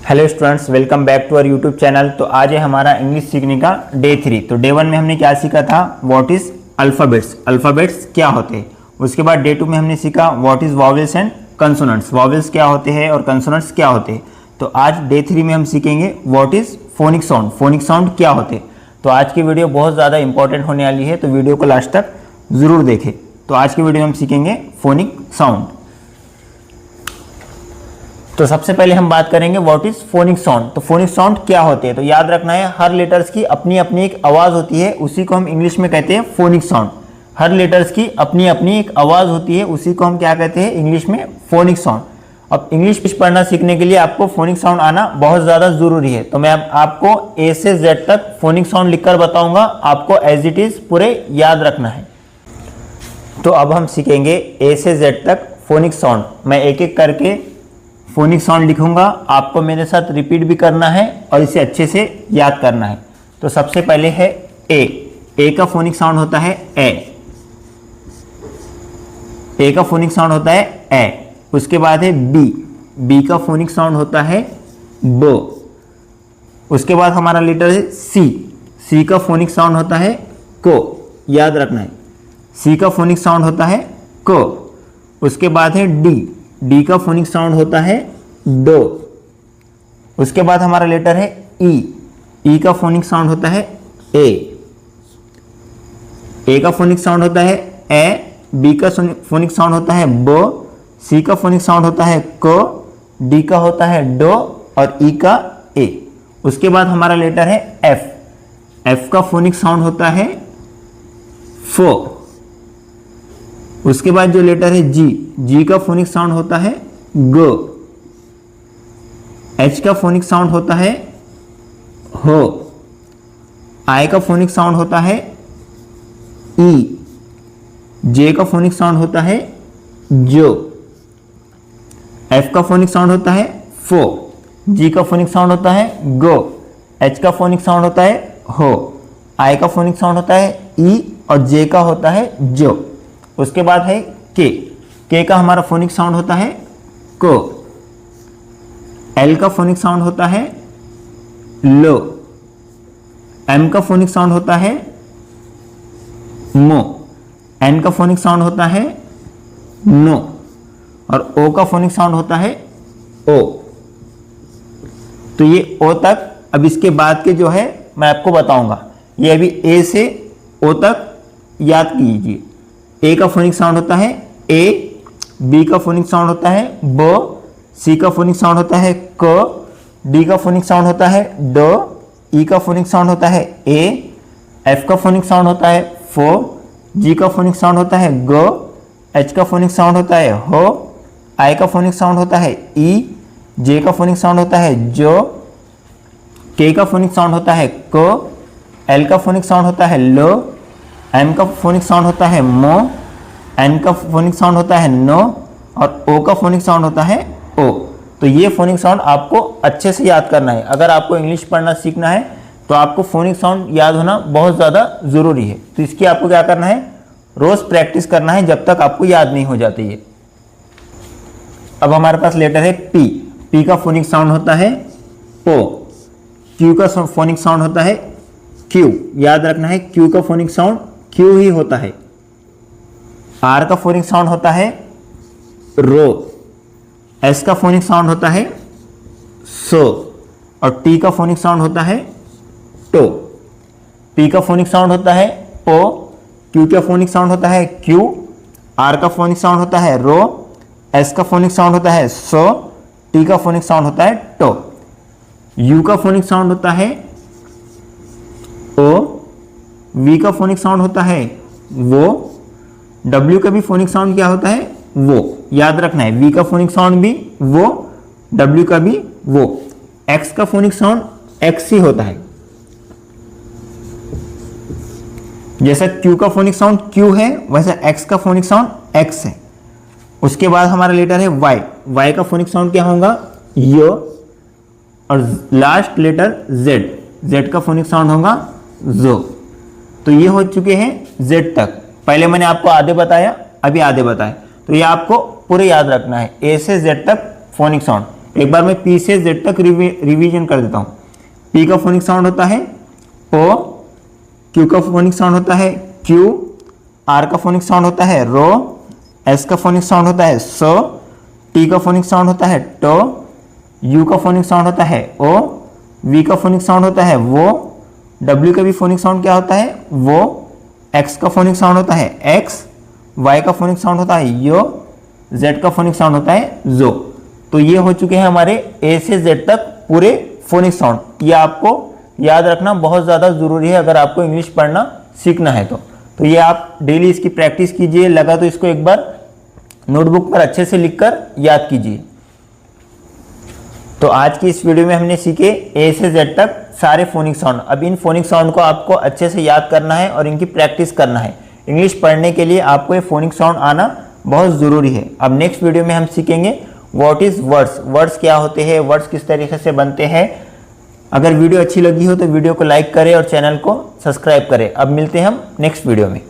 Hello students, welcome back to our YouTube channel. तो आज है हमारा इंग्लिश सीखने का डे 3। तो डे 1 में हमने क्या सीखा था, व्हाट इज अल्फ़ाबेट्स, अल्फ़ाबेट्स क्या होते हैं। उसके बाद डे 2 में हमने सीखा what is vowels and consonants, vowels क्या होते हैं और कंसोनेंट्स क्या होते हैं। तो आज डे 3 में हम सीखेंगे what is phonic sound, phonic sound क्या होते हैं। तो आज की वीडियो बहुत ज़्यादा इंपॉर्टेंट होने वाली है, तो वीडियो को लास्ट तक ज़रूर देखें। तो आज की वीडियो में हम सीखेंगे फोनिक साउंड। तो सबसे पहले हम बात करेंगे व्हाट इज फोनिक साउंड। तो फोनिक साउंड क्या होते हैं, तो याद रखना है हर लेटर्स की अपनी अपनी एक आवाज़ होती है, उसी को हम इंग्लिश में कहते हैं फोनिक साउंड। हर लेटर्स की अपनी अपनी एक आवाज़ होती है, उसी को हम क्या कहते हैं इंग्लिश में फोनिक साउंड। अब इंग्लिश पढ़ना सीखने के लिए आपको फोनिक साउंड आना बहुत ज़्यादा ज़रूरी है। तो मैं आपको ए से जेड तक फोनिक साउंड लिखकर बताऊंगा, आपको एज इट इज़ पूरे याद रखना है। तो अब हम सीखेंगे ए से जेड तक फोनिक साउंड। मैं एक एक करके फोनिक साउंड लिखूंगा, आपको मेरे साथ रिपीट भी करना है और इसे अच्छे से याद करना है। तो सबसे पहले है ए का फोनिक साउंड होता है ए का फोनिक साउंड होता है ए। उसके बाद है बी का फोनिक साउंड होता है ब। उसके बाद हमारा लेटर है सी का फोनिक साउंड होता है को, याद रखना है सी का फोनिक साउंड होता है को। उसके बाद है डी का फोनिक साउंड होता है डो। उसके बाद हमारा लेटर है ई का फोनिक साउंड होता है ए का फोनिक साउंड होता है ए। बी का फोनिक साउंड होता है बो। सी का फोनिक साउंड होता है को। डी का होता है डो और ई का ए। उसके बाद हमारा लेटर है एफ का फोनिक साउंड होता है फो। उसके बाद जो लेटर है जी का फोनिक साउंड होता है गो। एच का फोनिक साउंड होता है हो। आई का फोनिक साउंड होता है ई। जे का फोनिक साउंड होता है जो। एफ का फोनिक साउंड होता है फो। जी का फोनिक साउंड होता है गो। एच का फोनिक साउंड होता है हो। आई का फोनिक साउंड होता है ई और जे का होता है जो। उसके बाद है के का हमारा फोनिक साउंड होता है को। एल का फोनिक साउंड होता है लो। एम का फोनिक साउंड होता है मो। एन का फोनिक साउंड होता है नो और ओ का फोनिक साउंड होता है ओ। तो ये ओ तक। अब इसके बाद के जो है मैं आपको बताऊंगा, ये अभी ए से ओ तक याद कीजिए। ए का फोनिक साउंड होता है ए। बी का फोनिक साउंड होता है बो। सी का फोनिक साउंड होता है को। डी का फोनिक साउंड होता है डो। ई का फोनिक साउंड होता है ए। एफ का फोनिक साउंड होता है फो। जी का फोनिक साउंड होता है गो। एच का फोनिक साउंड होता है हो। आई का फोनिक साउंड होता है ई। जे का फोनिक साउंड होता है जो। के का फोनिक साउंड होता है को। एल का फोनिक साउंड होता है लो। एम का फोनिक साउंड होता है मो। एन का फोनिक साउंड होता है नो और ओ का फोनिक साउंड होता है ओ। तो ये फोनिक साउंड आपको अच्छे से याद करना है। अगर आपको इंग्लिश पढ़ना सीखना है तो आपको फोनिक साउंड याद होना बहुत ज़्यादा ज़रूरी है। तो इसकी आपको क्या करना है, रोज़ प्रैक्टिस करना है जब तक आपको याद नहीं हो जाती है। अब हमारे पास लेटर है पी का फोनिक साउंड होता है ओ। क्यू का फोनिक साउंड होता है क्यू, याद रखना है क्यू का फोनिक साउंड क्यू ही होता है। आर का फोनिक साउंड होता है रो। एस का फोनिक साउंड होता है सो और टी का फोनिक साउंड होता है टो। पी का फोनिक साउंड होता है ओ। क्यू का फोनिक साउंड होता है क्यू। आर का फोनिक साउंड होता है रो। एस का फोनिक साउंड होता है सो। टी का फोनिक साउंड होता है टो। यू का फोनिक साउंड होता है ओ। वी का फोनिक साउंड होता है वो। डब्ल्यू का भी फोनिक साउंड क्या होता है वो, याद रखना है वी का फोनिक साउंड भी वो, डब्ल्यू का भी वो। एक्स का फोनिक साउंड एक्स ही होता है, जैसा क्यू का फोनिक साउंड क्यू है वैसा एक्स का फोनिक साउंड एक्स है। उसके बाद हमारा लेटर है वाई का फोनिक साउंड क्या होगा यो और लास्ट लेटर जेड का फोनिक साउंड होगा जो। तो ये हो चुके हैं जेड तक। पहले मैंने आपको आधे बताया, अभी आधे बताए। तो ये आपको पूरे याद रखना है ए से जेड तक फोनिक साउंड। एक बार मैं पी से जेड तक रिवीजन कर देता हूँ। पी का फोनिक साउंड होता है ओ, क्यू का फोनिक साउंड होता है क्यू, आर का फोनिक साउंड होता है रो, एस का फोनिक साउंड होता है सो, टी का फोनिक साउंड होता है टो, यू का फोनिक साउंड होता है ओ, वी का फोनिक साउंड होता है वो, डब्ल्यू का भी फोनिक साउंड क्या होता है वो, एक्स का फोनिक साउंड होता है एक्स, वाई का फोनिक साउंड होता है यो, जेड का फोनिक साउंड होता है जो। तो ये हो चुके हैं हमारे ए से जेड तक पूरे फोनिक साउंड। ये आपको याद रखना बहुत ज़्यादा ज़रूरी है अगर आपको इंग्लिश पढ़ना सीखना है तो ये आप डेली इसकी प्रैक्टिस कीजिए। लगा तो इसको एक बार नोटबुक पर अच्छे से लिखकर याद कीजिए। तो आज की इस वीडियो में हमने सीखे ए से जेड तक सारे फोनिक साउंड। अब इन फोनिक साउंड को आपको अच्छे से याद करना है और इनकी प्रैक्टिस करना है। इंग्लिश पढ़ने के लिए आपको ये फोनिक साउंड आना बहुत ज़रूरी है। अब नेक्स्ट वीडियो में हम सीखेंगे व्हाट इज़ वर्ड्स, वर्ड्स क्या होते हैं, वर्ड्स किस तरीके से बनते हैं। अगर वीडियो अच्छी लगी हो तो वीडियो को लाइक करें और चैनल को सब्सक्राइब करें। अब मिलते हैं हम नेक्स्ट वीडियो में।